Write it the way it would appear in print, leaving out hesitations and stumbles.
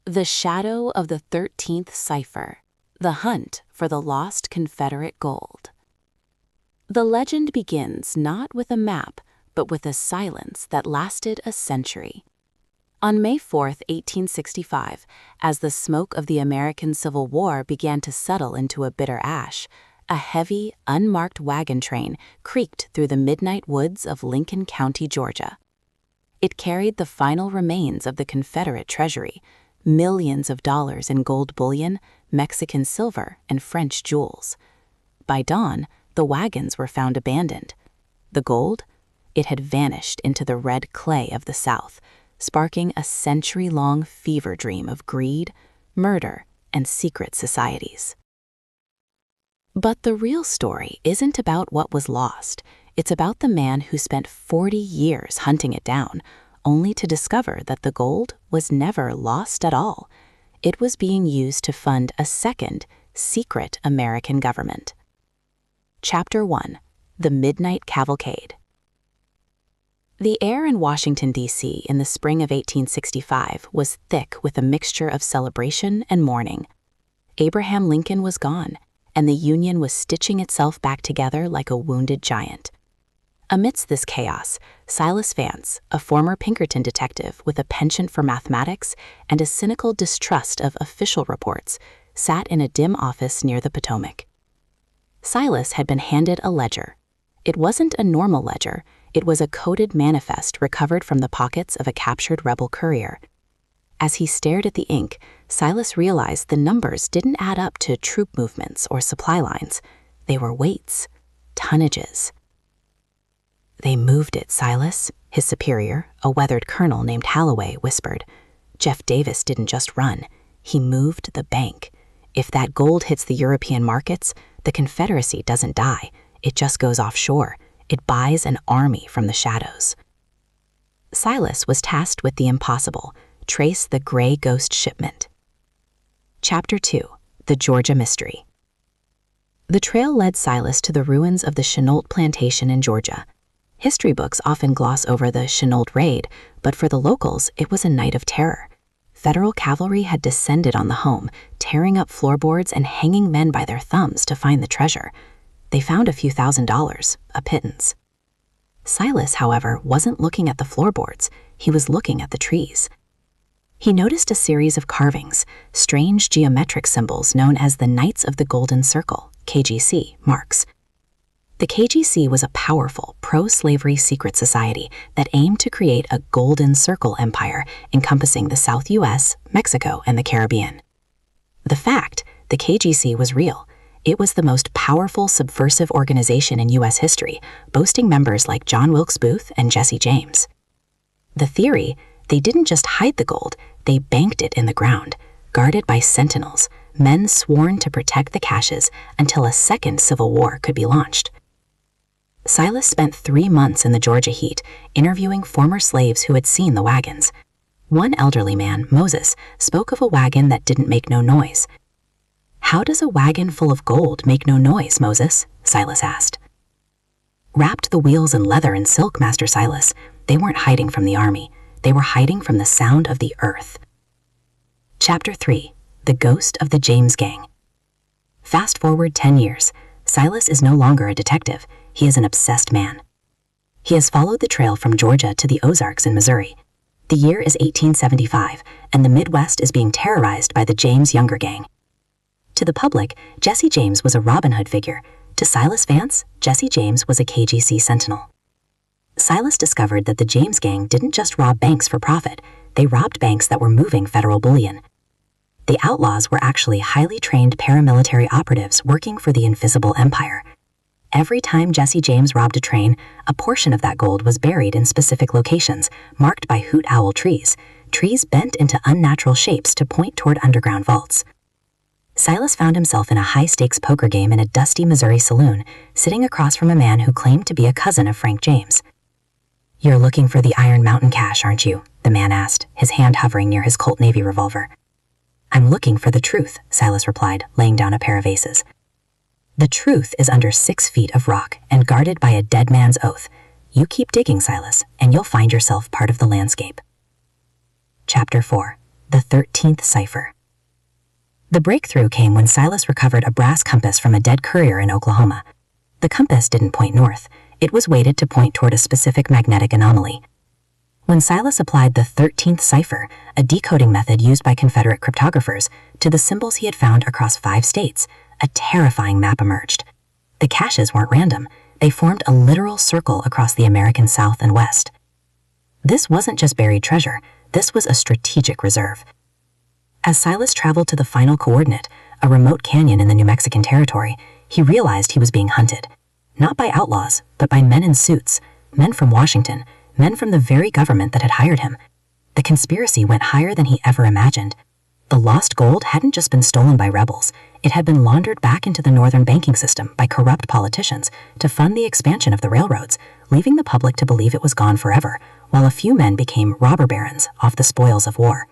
The Shadow of the 13th Cipher, the hunt for the lost Confederate gold. The legend begins not with a map, but with a silence that lasted a century. On May 4, 1865, as the smoke of the American Civil War began to settle into a bitter ash, a heavy, unmarked wagon train creaked through the midnight woods of Lincoln County, Georgia. It carried the final remains of the Confederate treasury, millions of dollars in gold bullion, Mexican silver, and French jewels. By dawn, the wagons were found abandoned. The gold? It had vanished into the red clay of the South, sparking a century-long fever dream of greed, murder, and secret societies. But the real story isn't about what was lost. It's about the man who spent 40 years hunting it down, only to discover that the gold was never lost at all. It was being used to fund a second, secret American government. Chapter 1: The Midnight Cavalcade. The air in Washington, D.C. in the spring of 1865 was thick with a mixture of celebration and mourning. Abraham Lincoln was gone, and the Union was stitching itself back together like a wounded giant. Amidst this chaos, Silas Vance, a former Pinkerton detective with a penchant for mathematics and a cynical distrust of official reports, sat in a dim office near the Potomac. Silas had been handed a ledger. It wasn't a normal ledger. It was a coded manifest recovered from the pockets of a captured rebel courier. As he stared at the ink, Silas realized the numbers didn't add up to troop movements or supply lines. They were weights, tonnages. "They moved it, Silas," his superior, a weathered colonel named Holloway, whispered. "Jeff Davis didn't just run. He moved the bank. If that gold hits the European markets, the Confederacy doesn't die. It just goes offshore. It buys an army from the shadows." Silas was tasked with the impossible: trace the gray ghost shipment. Chapter 2: The Georgia Mystery. The trail led Silas to the ruins of the Chenault plantation in Georgia. History books often gloss over the Chenault raid, but for the locals, it was a night of terror. Federal cavalry had descended on the home, tearing up floorboards and hanging men by their thumbs to find the treasure. They found a few $1,000s, a pittance. Silas, however, wasn't looking at the floorboards. He was looking at the trees. He noticed a series of carvings, strange geometric symbols known as the Knights of the Golden Circle, KGC, marks. The KGC was a powerful, pro-slavery secret society that aimed to create a Golden Circle empire encompassing the South U.S., Mexico, and the Caribbean. The fact, the KGC was real. It was the most powerful subversive organization in U.S. history, boasting members like John Wilkes Booth and Jesse James. The theory, they didn't just hide the gold, they banked it in the ground, guarded by Sentinels, men sworn to protect the caches until a second civil war could be launched. Silas spent 3 months in the Georgia heat, interviewing former slaves who had seen the wagons. One elderly man, Moses, spoke of a wagon that didn't make no noise. "How does a wagon full of gold make no noise, Moses?" Silas asked. "Wrapped the wheels in leather and silk, Master Silas. They weren't hiding from the army. They were hiding from the sound of the earth." Chapter 3: The Ghost of the James Gang. Fast forward 10 years. Silas is no longer a detective. He is an obsessed man. He has followed the trail from Georgia to the Ozarks in Missouri. The year is 1875, and the Midwest is being terrorized by the James Younger Gang. To the public, Jesse James was a Robin Hood figure. To Silas Vance, Jesse James was a KGC Sentinel. Silas discovered that the James Gang didn't just rob banks for profit. They robbed banks that were moving federal bullion. The Outlaws were actually highly trained paramilitary operatives working for the Invisible Empire. Every time Jesse James robbed a train, a portion of that gold was buried in specific locations, marked by hoot owl trees bent into unnatural shapes to point toward underground vaults. Silas found himself in a high-stakes poker game in a dusty Missouri saloon, sitting across from a man who claimed to be a cousin of Frank James. "You're looking for the Iron Mountain cache, aren't you?" the man asked, his hand hovering near his Colt Navy revolver. "I'm looking for the truth," Silas replied, laying down a pair of aces. "The truth is under 6 feet of rock and guarded by a dead man's oath. You keep digging, Silas, and you'll find yourself part of the landscape." Chapter 4: the 13th Cipher. The breakthrough came when Silas recovered a brass compass from a dead courier in Oklahoma. The compass didn't point north. It was weighted to point toward a specific magnetic anomaly. When Silas applied the 13th Cipher, a decoding method used by Confederate cryptographers, to the symbols he had found across 5 states, a terrifying map emerged. The caches weren't random. They formed a literal circle across the American South and West. This wasn't just buried treasure. This was a strategic reserve. As Silas traveled to the final coordinate, a remote canyon in the New Mexican territory, he realized he was being hunted. Not by outlaws, but by men in suits, men from Washington, men from the very government that had hired him. The conspiracy went higher than he ever imagined. The lost gold hadn't just been stolen by rebels. It had been laundered back into the northern banking system by corrupt politicians to fund the expansion of the railroads, leaving the public to believe it was gone forever, while a few men became robber barons off the spoils of war.